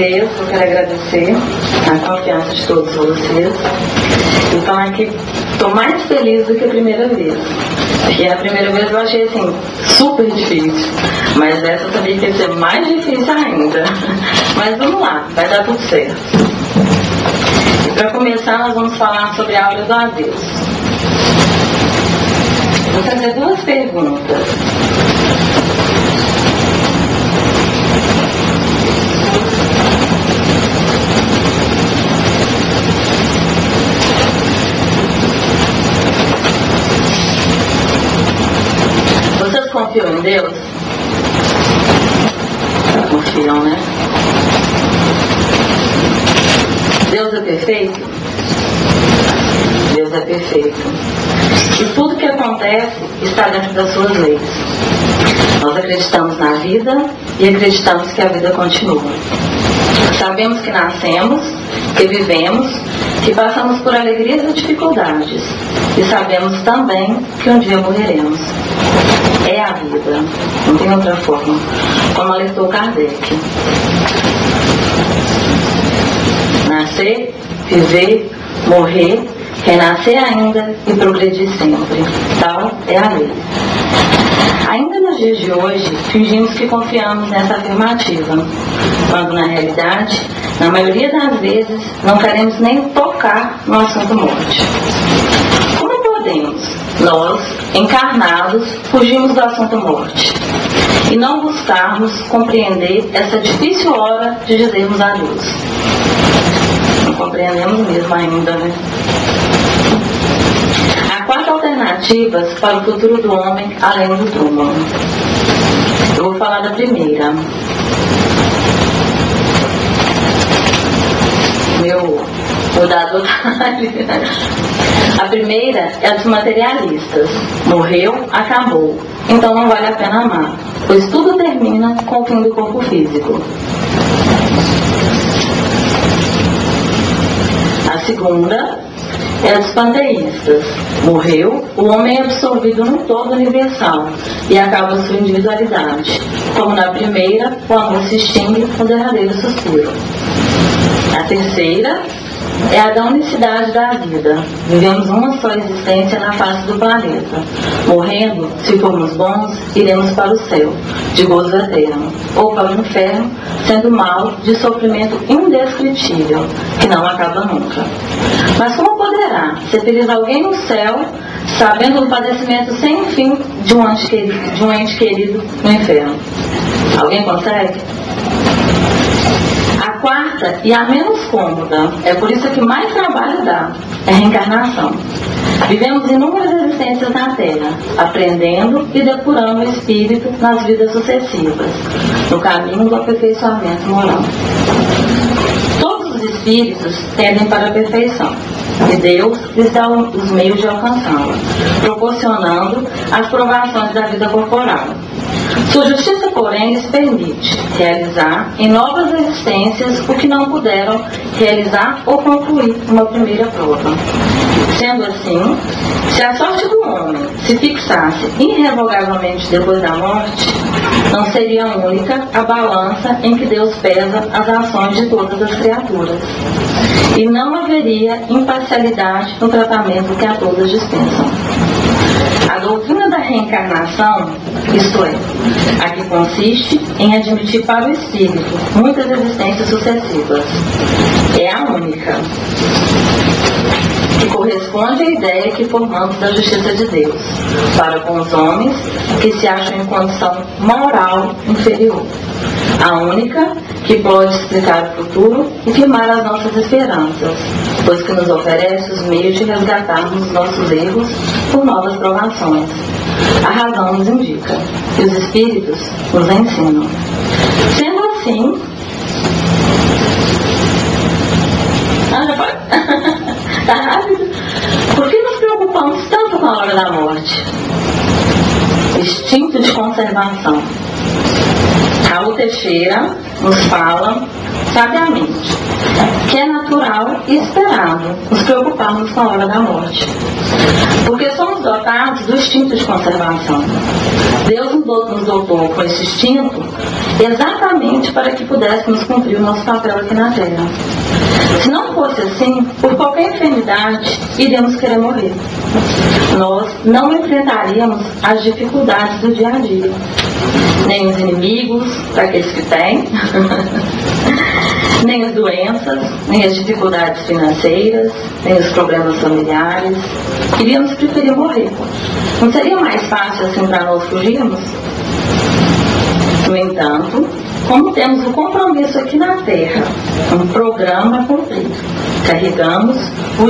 vez eu quero agradecer a confiança de todos vocês e falar que estou mais feliz do que a primeira vez. Porque a primeira vez eu achei assim, super difícil, mas essa eu sabia que ia ser mais difícil ainda. Mas vamos lá, vai dar tudo certo. E para começar nós vamos falar sobre a aura do adeus. Vou fazer duas perguntas. Vocês confiam em Deus? Confiam, né? Deus é perfeito? Deus é perfeito. E tudo que acontece está dentro das suas leis. Nós acreditamos na vida e acreditamos que a vida continua. Sabemos que nascemos, que vivemos, que passamos por alegrias e dificuldades. E sabemos também que um dia morreremos. É a vida, não tem outra forma. Como alertou Kardec. Nascer, viver, morrer, renascer ainda e progredir sempre. Tal é a lei. Ainda nos dias de hoje, fingimos que confiamos nessa afirmativa, quando na realidade, na maioria das vezes, não queremos nem tocar no assunto morte. Como podemos, nós, encarnados, fugirmos do assunto morte e não buscarmos compreender essa difícil hora de dizermos adeus? Não compreendemos mesmo ainda, né? Há 4 alternativas para o futuro do homem além do túmulo. Eu vou falar da primeira. Meu dado A primeira é a dos materialistas. Morreu, acabou. Então não vale a pena amar, pois tudo termina com o fim do corpo físico. A segunda é a dos panteístas. Morreu, o homem é absorvido num todo universal e acaba sua individualidade. Como na primeira, o amor se extingue no derradeiro suspiro. A terceira é a da unicidade da vida. Vivemos uma só existência na face do planeta. Morrendo, se formos bons, iremos para o céu, de gozo eterno, ou para o inferno, sendo mal, de sofrimento indescritível, que não acaba nunca. Mas como poderá ser feliz alguém no céu, sabendo do padecimento sem fim de um ente querido no inferno? Alguém consegue? A quarta e a menos cômoda, é por isso que mais trabalho dá, é a reencarnação. Vivemos inúmeras existências na Terra, aprendendo e depurando o espírito nas vidas sucessivas, no caminho do aperfeiçoamento moral. Todos os espíritos tendem para a perfeição, e Deus lhes dá os meios de alcançá-la, proporcionando as provações da vida corporal. Sua justiça, porém, lhes permite realizar em novas existências o que não puderam realizar ou concluir numa primeira prova. Sendo assim, se a sorte do homem se fixasse irrevogavelmente depois da morte, não seria única a balança em que Deus pesa as ações de todas as criaturas. E não haveria imparcialidade no tratamento que a todas dispensam. A doutrina da reencarnação, isto é, a que consiste em admitir para o espírito muitas existências sucessivas, é a única, que corresponde à ideia que formamos da justiça de Deus, para com os homens que se acham em condição moral inferior. A única que pode explicar o futuro e firmar as nossas esperanças, pois que nos oferece os meios de resgatarmos os nossos erros por novas provações. A razão nos indica, e os espíritos nos ensinam. Sendo assim... já pode? Tá rápido? Por que nos preocupamos tanto com a hora da morte? Instinto de conservação. Raul Teixeira nos fala sabiamente que é natural e esperado nos preocuparmos com a hora da morte. Porque somos dotados do instinto de conservação. Deus nos dotou com esse instinto exatamente para que pudéssemos cumprir o nosso papel aqui na Terra. Se não fosse assim, por qualquer enfermidade, iríamos querer morrer. Nós não enfrentaríamos as dificuldades do dia a dia, nem os inimigos, daqueles que têm, nem as doenças, nem as dificuldades financeiras, nem os problemas familiares. Iríamos preferir morrer. Não seria mais fácil assim para nós fugirmos? No entanto, como temos um compromisso aqui na Terra, um programa a cumprir, carregamos no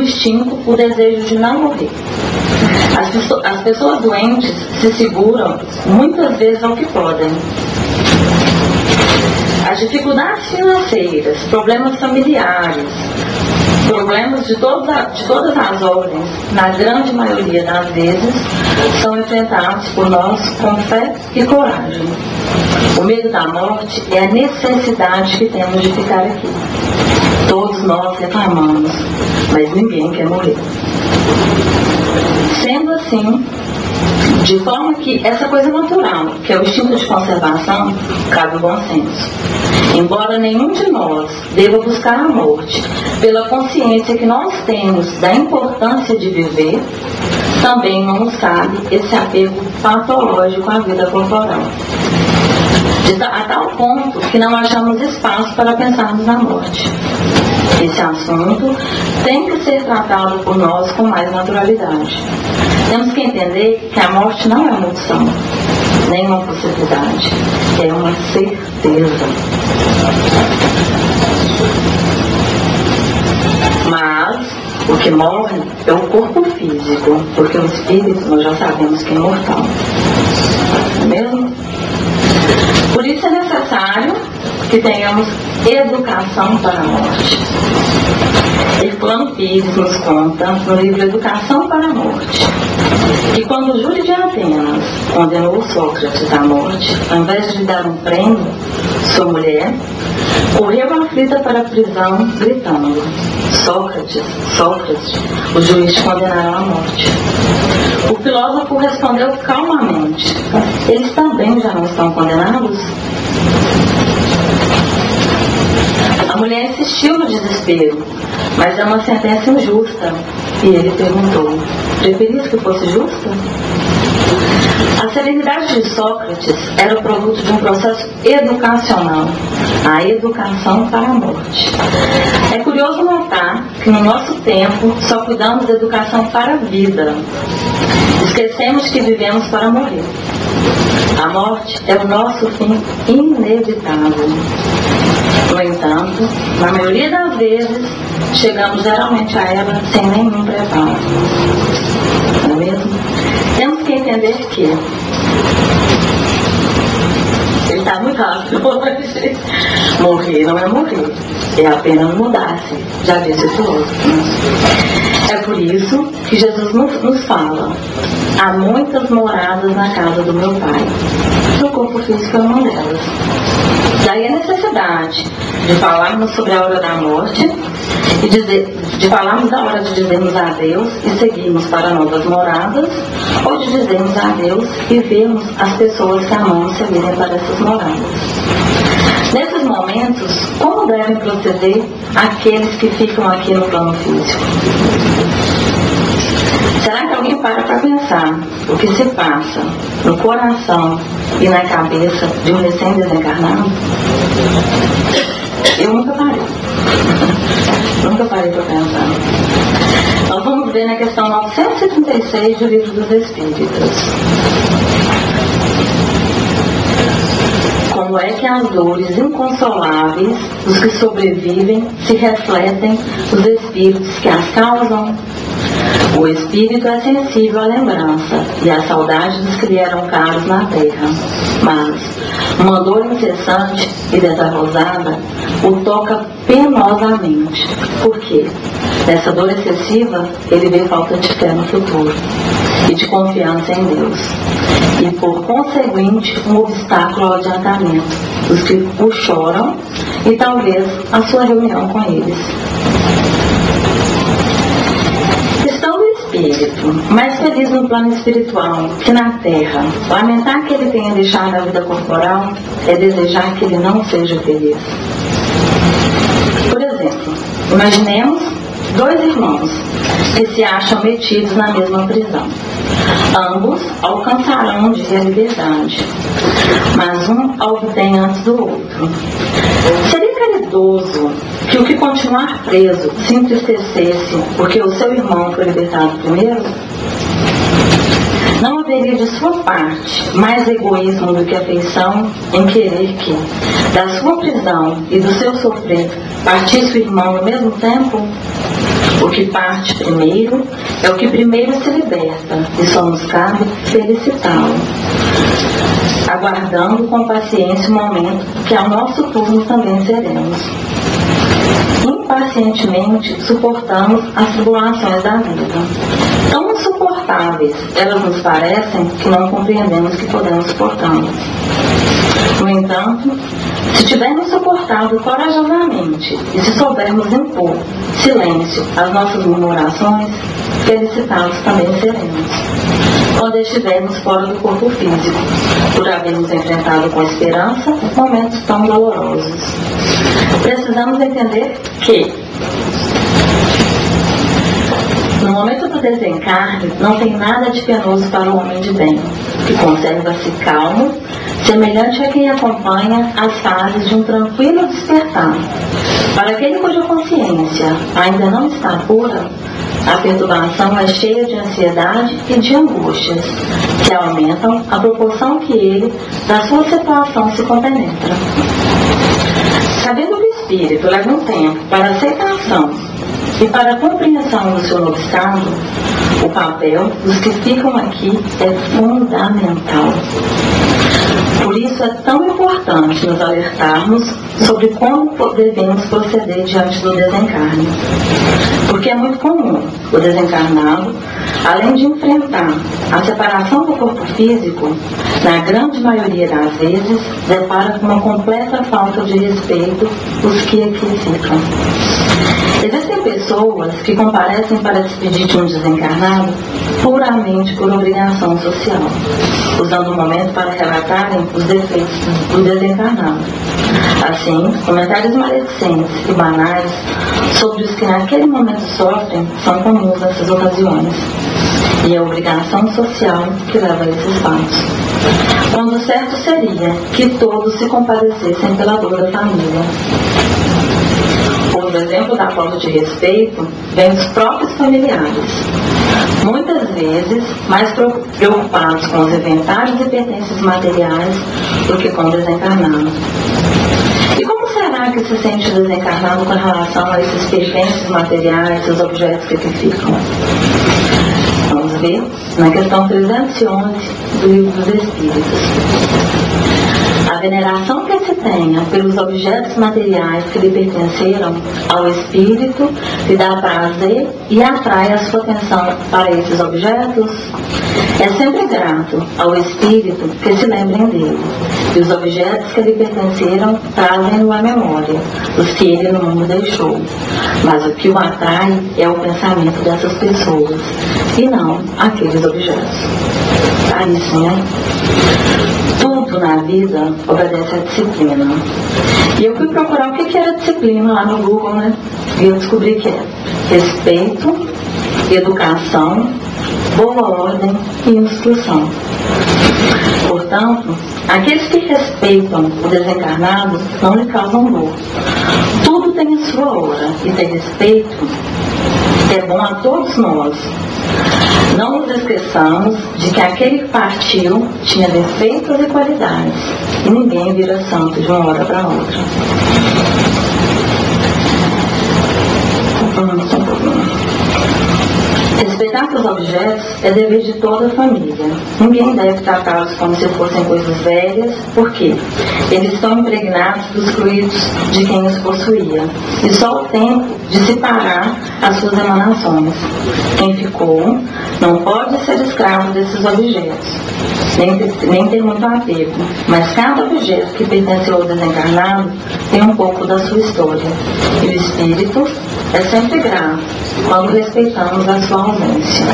instinto o desejo de não morrer. As pessoas doentes se seguram muitas vezes ao que podem. As dificuldades financeiras, problemas familiares, problemas de todas as ordens, na grande maioria das vezes, são enfrentados por nós com fé e coragem. O medo da morte é a necessidade que temos de ficar aqui. Todos nós reclamamos, mas ninguém quer morrer. Sendo assim, de forma que essa coisa natural, que é o instinto de conservação, cabe o bom senso. Embora nenhum de nós deva buscar a morte, pela consciência que nós temos da importância de viver, também não nos cabe esse apego patológico à vida corporal. A tal ponto que não achamos espaço para pensarmos na morte. Esse assunto tem que ser tratado por nós com mais naturalidade. Temos que entender que a morte não é uma opção, nem uma possibilidade, é uma certeza. Mas o que morre é o corpo físico, porque o espírito nós já sabemos que é imortal. Não é mesmo? Por isso é necessário que tenhamos educação para a morte. Herculano Pires nos conta no livro Educação para a Morte que quando o júri de Atenas condenou Sócrates à morte, ao invés de lhe dar um prêmio, sua mulher correu aflita para a prisão gritando: Sócrates, Sócrates, o juiz te condenará à morte. O filósofo respondeu calmamente: eles também já não estão condenados? A mulher insistiu no desespero, mas é uma sentença injusta. E ele perguntou: preferias que fosse justa? A serenidade de Sócrates era o produto de um processo educacional, a educação para a morte. É curioso notar que no nosso tempo só cuidamos da educação para a vida. Esquecemos que vivemos para morrer. A morte é o nosso fim inevitável. No entanto, na maioria das vezes, chegamos geralmente a ela sem nenhum preparo. Não é mesmo? Temos que entender que ele está muito rápido hoje. Morrer não é morrer, é apenas mudar-se, já disse o filósofo. É por isso que Jesus nos fala: há muitas moradas na casa do meu Pai. O corpo físico é uma delas. Daí a necessidade de falarmos sobre a hora da morte e de falarmos da hora de dizermos adeus e seguirmos para novas moradas, ou de dizermos adeus e vermos as pessoas que amamos seguirem para essas moradas. Nesses momentos, como devem proceder aqueles que ficam aqui no plano físico? Será que alguém para pensar o que se passa no coração e na cabeça de um recém-desencarnado? Eu nunca parei. Nunca parei para pensar. Nós vamos ver na questão 936 do Livro dos Espíritos. Como é que as dores inconsoláveis dos que sobrevivem se refletem nos espíritos que as causam? O espírito é sensível à lembrança e à saudade dos que lhe eram caros na terra, mas uma dor incessante e desarrosada o toca penosamente. Por quê? Nessa dor excessiva, ele vê falta de fé no futuro e de confiança em Deus. E, por conseguinte, um obstáculo ao adiantamento dos que o choram e talvez a sua reunião com eles. Estando o espírito mais feliz no plano espiritual que na terra, lamentar que ele tenha deixado a vida corporal é desejar que ele não seja feliz. Por exemplo, imaginemos 2 irmãos que se acham metidos na mesma prisão. Ambos alcançarão um dia a liberdade, mas um a obtém antes do outro. Seria caridoso que o que continuar preso se entristecesse porque o seu irmão foi libertado primeiro? Não haveria de sua parte mais egoísmo do que afeição em querer que, da sua prisão e do seu sofrer, partisse o irmão ao mesmo tempo? O que parte primeiro é o que primeiro se liberta, e só nos cabe felicitá-lo, aguardando com paciência o momento que ao nosso turno também seremos. Impacientemente suportamos as tribulações da vida. Tão insuportáveis elas nos parecem que não compreendemos que podemos suportá-las. No entanto, se tivermos suportado corajosamente e se soubermos impor silêncio às nossas murmurações, felicitados também seremos. Quando estivermos fora do corpo físico, por havermos enfrentado com esperança momentos tão dolorosos. Precisamos entender que, no momento do desencarne, não tem nada de penoso para o homem de bem, que conserva-se calmo, semelhante a quem acompanha as fases de um tranquilo despertar. Para aquele cuja consciência ainda não está pura, a perturbação é cheia de ansiedade e de angústias, que aumentam à proporção que ele, da sua situação, se compenetra. Sabendo que o espírito leva um tempo para a aceitação e para a compreensão do seu novo estado, o papel dos que ficam aqui é fundamental. Por isso é tão importante nos alertarmos sobre como devemos proceder diante do desencarne. Porque é muito comum o desencarnado, além de enfrentar a separação do corpo físico, na grande maioria das vezes, depara com uma completa falta de respeito os que aqui ficam. Existem pessoas que comparecem para despedir de um desencarnado puramente por obrigação social, usando o momento para relatarem os defeitos do desencarnado. Assim, comentários maledicentes e banais sobre os que naquele momento sofrem são comuns nessas ocasiões. E é a obrigação social que leva a esses fatos. Quando o certo seria que todos se compadecessem pela dor da família. Outro exemplo da falta de respeito vem dos próprios familiares, muitas vezes mais preocupados com os inventários e pertences materiais do que com o desencarnado. E como será que se sente desencarnado com relação a esses pertences materiais e os objetos que aqui ficam? Vamos ver na questão 311 do Livro dos Espíritos. A veneração que se tenha pelos objetos materiais que lhe pertenceram ao espírito lhe dá prazer e atrai a sua atenção para esses objetos. É sempre grato ao espírito que se lembrem dele, e os objetos que lhe pertenceram trazem-no à memória, os que ele no mundo deixou. Mas o que o atrai é o pensamento dessas pessoas, e não aqueles objetos. Claríssimo, né? Tudo na vida obedece à disciplina. E eu fui procurar o que era disciplina lá no Google, né? E eu descobri que é respeito, educação, boa ordem e instrução. Portanto, aqueles que respeitam o desencarnado não lhe causam dor. Tudo tem a sua hora, e ter respeito é bom a todos nós. Não nos esqueçamos de que aquele que partiu tinha defeitos e qualidades, e ninguém vira santo de uma hora para outra. Respeitar esses objetos é dever de toda a família. Ninguém deve tratá-los como se fossem coisas velhas, porque eles estão impregnados dos fluidos de quem os possuía, e só o tempo de separar as suas emanações. Quem ficou não pode ser escravo desses objetos, nem ter muito apego, mas cada objeto que pertenceu ao desencarnado tem um pouco da sua história, e o espírito é sempre grato quando respeitamos a sua ausência.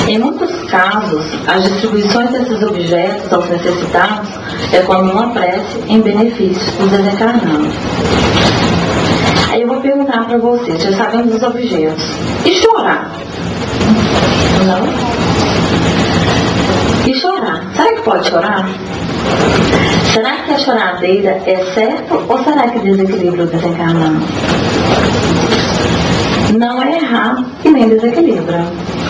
Em muitos casos, as distribuições desses objetos aos necessitados é como uma prece em benefício dos desencarnados. Aí eu vou perguntar para vocês, já sabemos dos objetos, e chorar? Não? E chorar? Será que pode chorar? Será que a choradeira é certo ou será que desequilibra o desencarnado? Não é errar e nem desequilibra.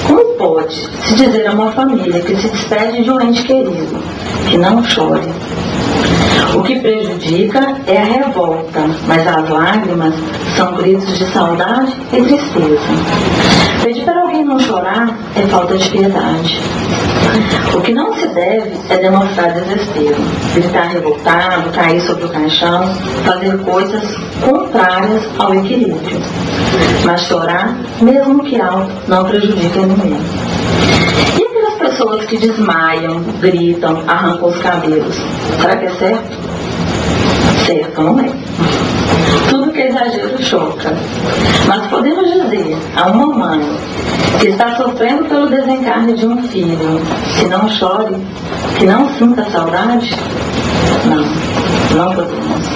Como pode se dizer a uma família que se despede de um ente querido que não chore? O que prejudica é a revolta, mas as lágrimas são gritos de saudade e tristeza. Pedir para alguém não chorar é falta de piedade. O que não se deve é demonstrar desespero, gritar revoltado, cair sobre o caixão, fazer coisas contrárias ao equilíbrio. Mas chorar, mesmo que alto, não prejudica ninguém. E aquelas pessoas que desmaiam, gritam, arrancam os cabelos, será que é certo? Certo, não é? Tudo que é exagero choca. Mas podemos dizer a uma mãe que está sofrendo pelo desencarne de um filho que não chore, que não sinta saudade? Não podemos.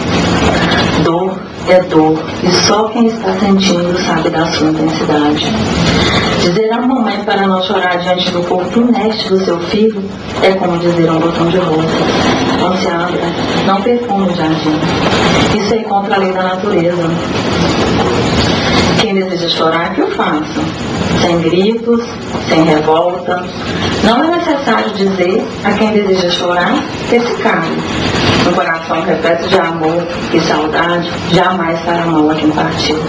Dor é dor, e só quem está sentindo sabe da sua intensidade. Dizer a uma mãe para não chorar diante do corpo inerte do seu filho é como dizer a um botão de roupa: não se abra, não perfume o jardim. Isso é contra a lei da natureza. Quem deseja chorar, que o faça, sem gritos, sem revolta. Não é necessário dizer a quem deseja chorar que se cale. Um coração repleto de amor e saudade jamais fará mal a quem partiu.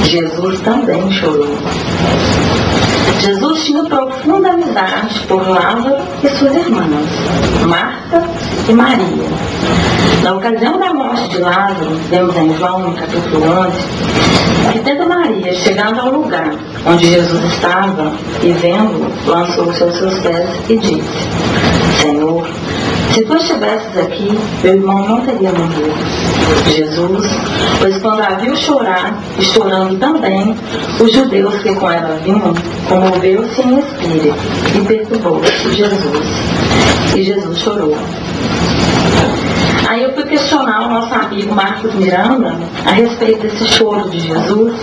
Jesus também chorou. Jesus tinha profunda amizade por Lázaro e suas irmãs, Marta e Maria. Na ocasião da morte de Lázaro, vemos em João, no capítulo 11, que tendo Maria chegado ao lugar onde Jesus estava e vendo-o, lançou-se aos seus pés e disse: Senhor, se tu estivesses aqui, meu irmão não teria morrido. Jesus, pois quando a viu chorar, e chorando também, os judeus que com ela vinham, comoveu-se em espírito e perturbou-se Jesus. E Jesus chorou. Aí eu fui questionar o nosso amigo Marcos Miranda a respeito desse choro de Jesus,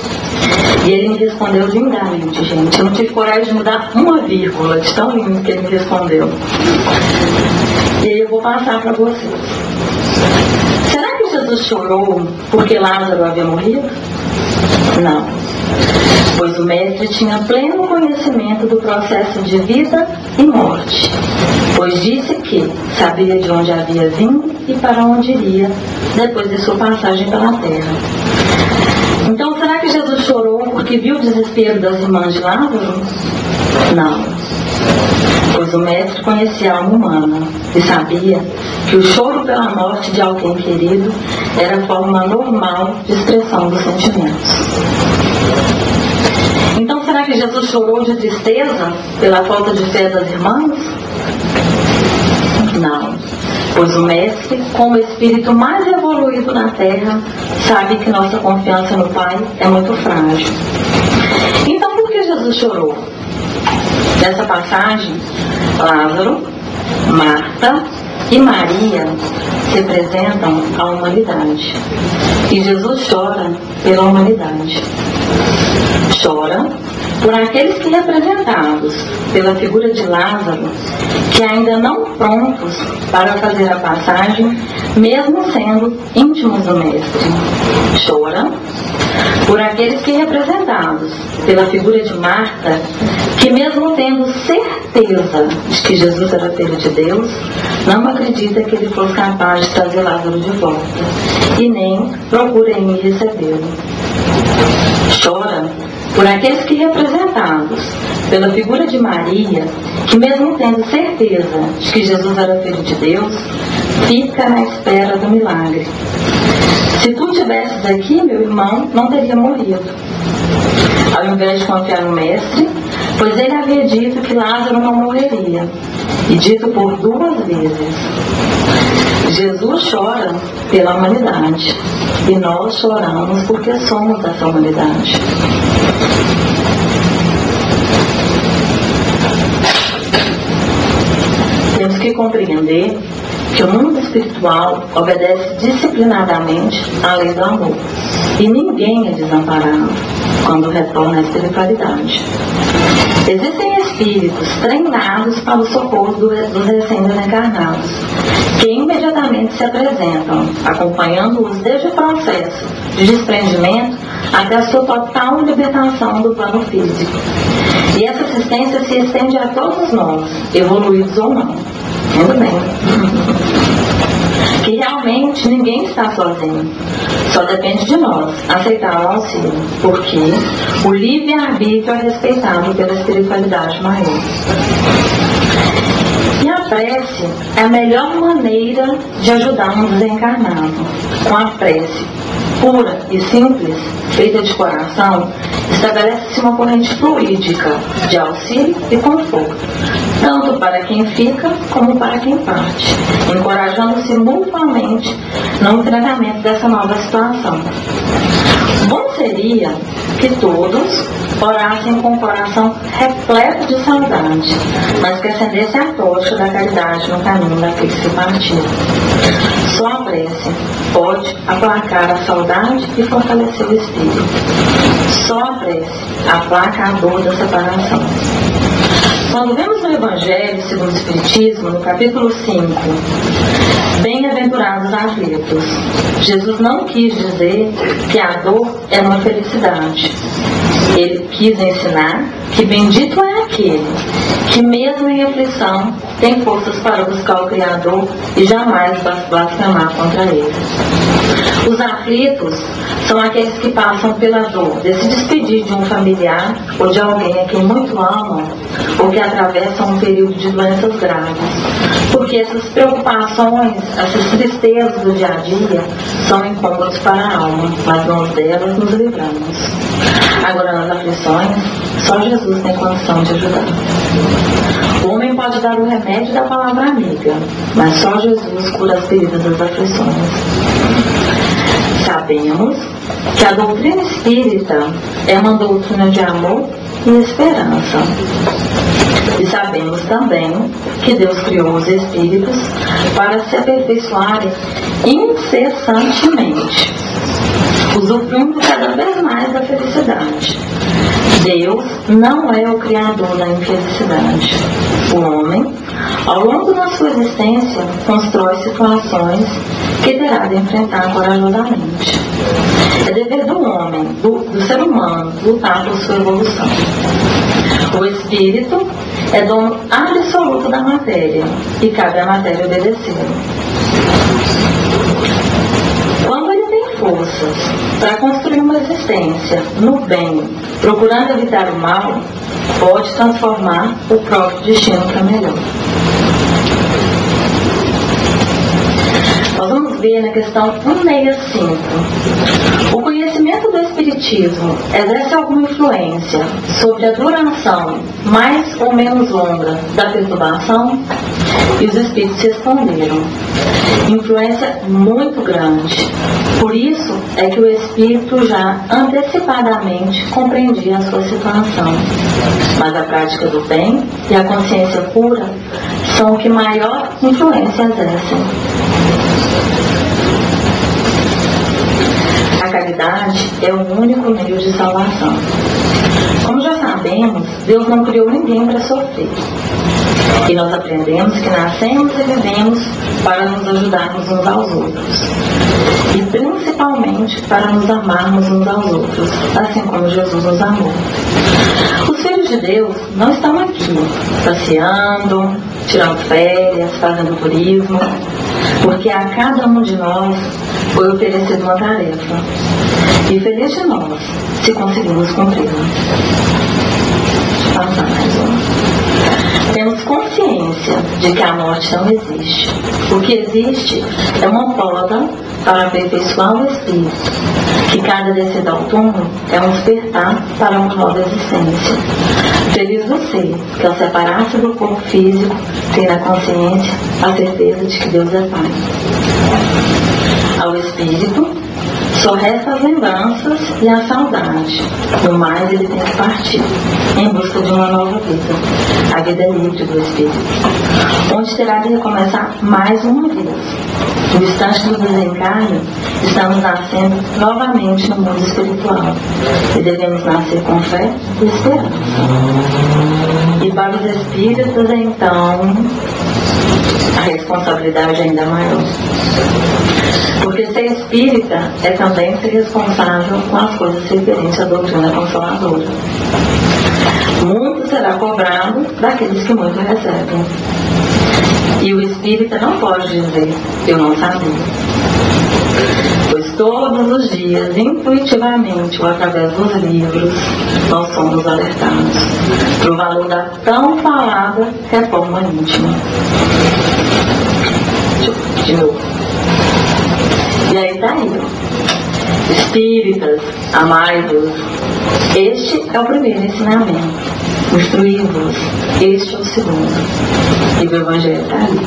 e ele me respondeu lindamente, gente. Eu não tive coragem de mudar uma vírgula de tão lindo que ele me respondeu. E aí eu vou passar para vocês. Será que Jesus chorou porque Lázaro havia morrido? Não. Pois o mestre tinha pleno conhecimento do processo de vida e morte, pois disse que sabia de onde havia vindo e para onde iria depois de sua passagem pela terra. Então, será que Jesus chorou porque viu o desespero das irmãs de Lázaro? Não. Pois o mestre conhecia a alma humana e sabia que o choro pela morte de alguém querido era a forma normal de expressão dos sentimentos. Então, será que Jesus chorou de tristeza pela falta de fé das irmãs? Não. Pois o mestre, como espírito mais evoluído na Terra, sabe que nossa confiança no Pai é muito frágil. Então, por que Jesus chorou? Nessa passagem, Lázaro, Marta e Maria representam a humanidade. E Jesus chora pela humanidade. Chora por aqueles que, representados pela figura de Lázaro, que ainda não prontos para fazer a passagem, mesmo sendo íntimos do Mestre. Chora por aqueles que, representados pela figura de Marta, que mesmo tendo certeza de que Jesus era filho de Deus, não acredita que ele fosse capaz de trazer Lázaro de volta, e nem procura em mim recebê-lo. Chora por aqueles que, representados pela figura de Maria, que mesmo tendo certeza de que Jesus era filho de Deus, fica na espera do milagre. Se tu estivesses aqui, meu irmão não teria morrido. Ao invés de confiar no mestre, pois ele havia dito que Lázaro não morreria, e dito por 2 vezes. Jesus chora pela humanidade, e nós choramos porque somos essa humanidade. Temos que compreender que o mundo espiritual obedece disciplinadamente à lei do amor, e ninguém é desamparado quando retorna à espiritualidade. Existem espíritos treinados para o socorro dos recém-desencarnados, que imediatamente se apresentam, acompanhando-os desde o processo de desprendimento até a sua total libertação do plano físico. E essa assistência se estende a todos nós, evoluídos ou não. Muito bem. Que realmente ninguém está sozinho. Só depende de nós aceitar o auxílio, porque o livre-arbítrio é respeitado pela espiritualidade maior. E a prece é a melhor maneira de ajudar um desencarnado. Com a prece pura e simples, feita de coração, estabelece-se uma corrente fluídica de auxílio e conforto, tanto para quem fica como para quem parte, encorajando-se mutuamente no enfrentamento dessa nova situação. Bom seria que todos orassem com o coração repleto de saudade, mas que acendesse a tocha da caridade no caminho daquele que se partiu. Só a prece pode aplacar a saudade e fortalecer o espírito. Só a prece aplaca a dor da separação. Quando vemos no Evangelho segundo o Espiritismo, no capítulo 5, bem-aventurados aflitos, Jesus não quis dizer que a dor é uma felicidade. Ele quis ensinar que bendito é aquele que mesmo em aflição tem forças para buscar o Criador e jamais blasfemar contra ele. Os aflitos são aqueles que passam pela dor de se despedir de um familiar ou de alguém a quem muito amam, ou que atravessam um período de doenças graves, porque essas preocupações, essas tristezas do dia a dia são incômodos para a alma, mas nós delas nos livramos. Agora, nas aflições, só Jesus tem condição de ajudar. O homem pode dar o remédio da palavra amiga, mas só Jesus cura as feridas das aflições. Sabemos que a doutrina espírita é uma doutrina de amor e esperança. E sabemos também que Deus criou os espíritos para se aperfeiçoarem incessantemente, usufruindo cada vez mais da felicidade. Deus não é o criador da infelicidade. O homem, ao longo da sua existência, constrói situações que terá de enfrentar corajosamente. É dever do homem, do ser humano, lutar por sua evolução. O espírito é dono absoluto da matéria e cabe à matéria obedecê-lo. Quando ele tem forças para construir uma existência no bem, procurando evitar o mal, pode transformar o próprio destino para melhor. Nós vamos ver na questão 165. O conhecimento do Espiritismo exerce alguma influência sobre a duração mais ou menos longa da perturbação? E os Espíritos responderam: influência muito grande. Por isso é que o Espírito já antecipadamente compreendia a sua situação. Mas a prática do bem e a consciência pura são o que maior influência exercem. A caridade é o único meio de salvação. Como já sabemos, Deus não criou ninguém para sofrer. E nós aprendemos que nascemos e vivemos para nos ajudarmos uns aos outros. E principalmente para nos amarmos uns aos outros, assim como Jesus nos amou. Os filhos de Deus não estão aqui passeando, tirando férias, fazendo turismo, porque a cada um de nós foi oferecida uma tarefa. E feliz de nós se conseguimos cumpri-la. passar mais uma. Temos consciência de que a morte não existe. O que existe é uma poda para aperfeiçoar o espírito, que cada descida ao túmulo é um despertar para uma nova existência. Feliz você, que ao separar-se do corpo físico, tem na consciência a certeza de que Deus é Pai. Ao espírito, só resta as lembranças e a saudade. No mais, ele tem que partir, em busca de uma nova vida. A vida livre do espírito, onde terá de recomeçar mais uma vez. No instante do desencarne, estamos nascendo novamente no mundo espiritual. E devemos nascer com fé e esperança. E para os espíritos, então, a responsabilidade ainda é maior. Porque ser espírita é também ser responsável com as coisas referentes à doutrina consoladora. Muito será cobrado daqueles que muito recebem. E o espírita não pode dizer, eu não sabia. Pois todos os dias, intuitivamente ou através dos livros, nós somos alertados para o valor da tão falada reforma íntima. De novo. E aí está aí, espíritas, amai-vos. Este é o primeiro ensinamento. Instruí-vos. Este é o segundo. E o Evangelho está aí.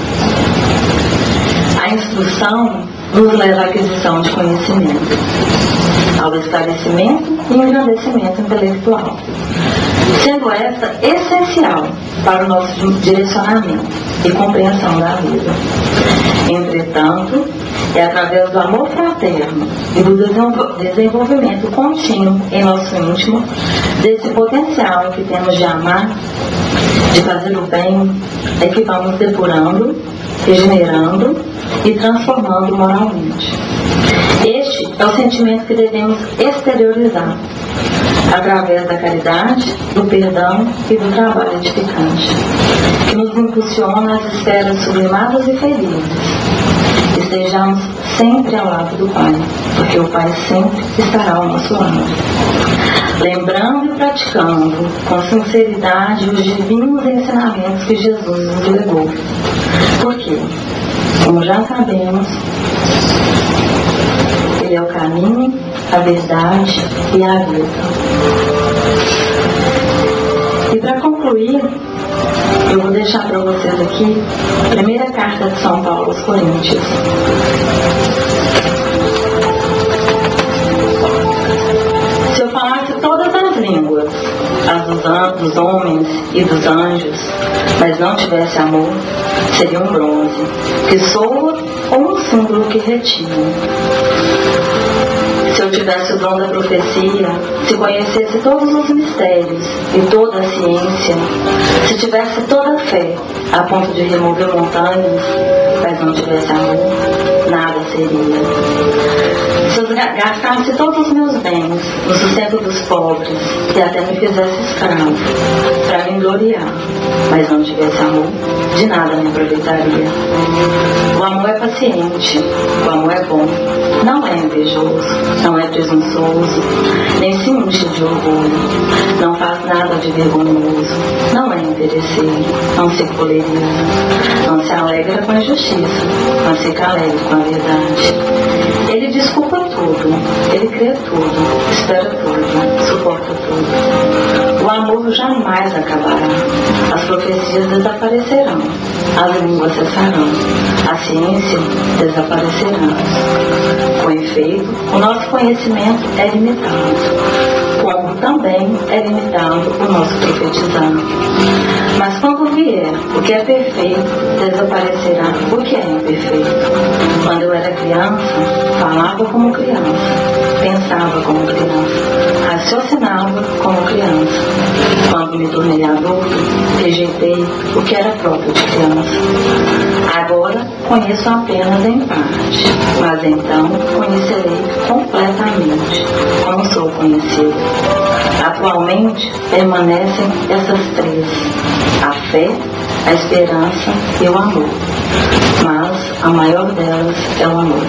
A instrução nos leva à aquisição de conhecimento, ao esclarecimento e engrandecimento intelectual, sendo esta essencial para o nosso direcionamento e compreensão da vida. Entretanto, é através do amor fraterno e do desenvolvimento contínuo em nosso íntimo, desse potencial que temos de amar, de fazer o bem, é que vamos depurando, regenerando e transformando moralmente. Este é o sentimento que devemos exteriorizar através da caridade, do perdão e do trabalho edificante, que nos impulsiona às esferas sublimadas e felizes. Estejamos sempre ao lado do Pai, porque o Pai sempre estará ao nosso lado. Lembrando e praticando com sinceridade os divinos ensinamentos que Jesus nos legou. Por quê? Como já sabemos, Ele é o caminho, a verdade e a vida. E para concluir, eu vou deixar para vocês aqui a primeira carta de São Paulo aos Coríntios. Se eu falasse todas as línguas, as dos homens e dos anjos, mas não tivesse amor, seria um bronze que soa ou um símbolo que retira. Se eu tivesse o dom da profecia, se conhecesse todos os mistérios e toda a ciência, se tivesse toda a fé a ponto de remover montanhas, mas não tivesse amor, nada seria. Se eu gastasse todos os meus bens no sustento dos pobres e até me fizesse escravo, para me gloriar, mas não tivesse amor, de nada me aproveitaria. O amor é paciente, o amor é bom, não é invejoso, não é presunçoso, nem se enche de orgulho, não faz nada de vergonhoso, não é interesseiro, não se coleriza, não se alegra com a injustiça, mas fica alegre com a verdade. Ele desculpa tudo, ele crê tudo, espera tudo, suporta tudo. O amor jamais acabará, as profecias desaparecerão, as línguas cessarão, a ciência desaparecerá. Com efeito, o nosso conhecimento é limitado, como também é limitado o nosso profetizar. Mas quando vier o que é perfeito, desaparecerá o que é imperfeito. Quando eu era criança, falava como criança, pensava como criança, raciocinava como criança. Quando me tornei adulto, rejeitei o que era próprio de criança. Agora conheço apenas em parte, mas então conhecerei completamente, como sou conhecido. Atualmente permanecem essas três: a fé, a esperança e o amor. Mas a maior delas é o amor.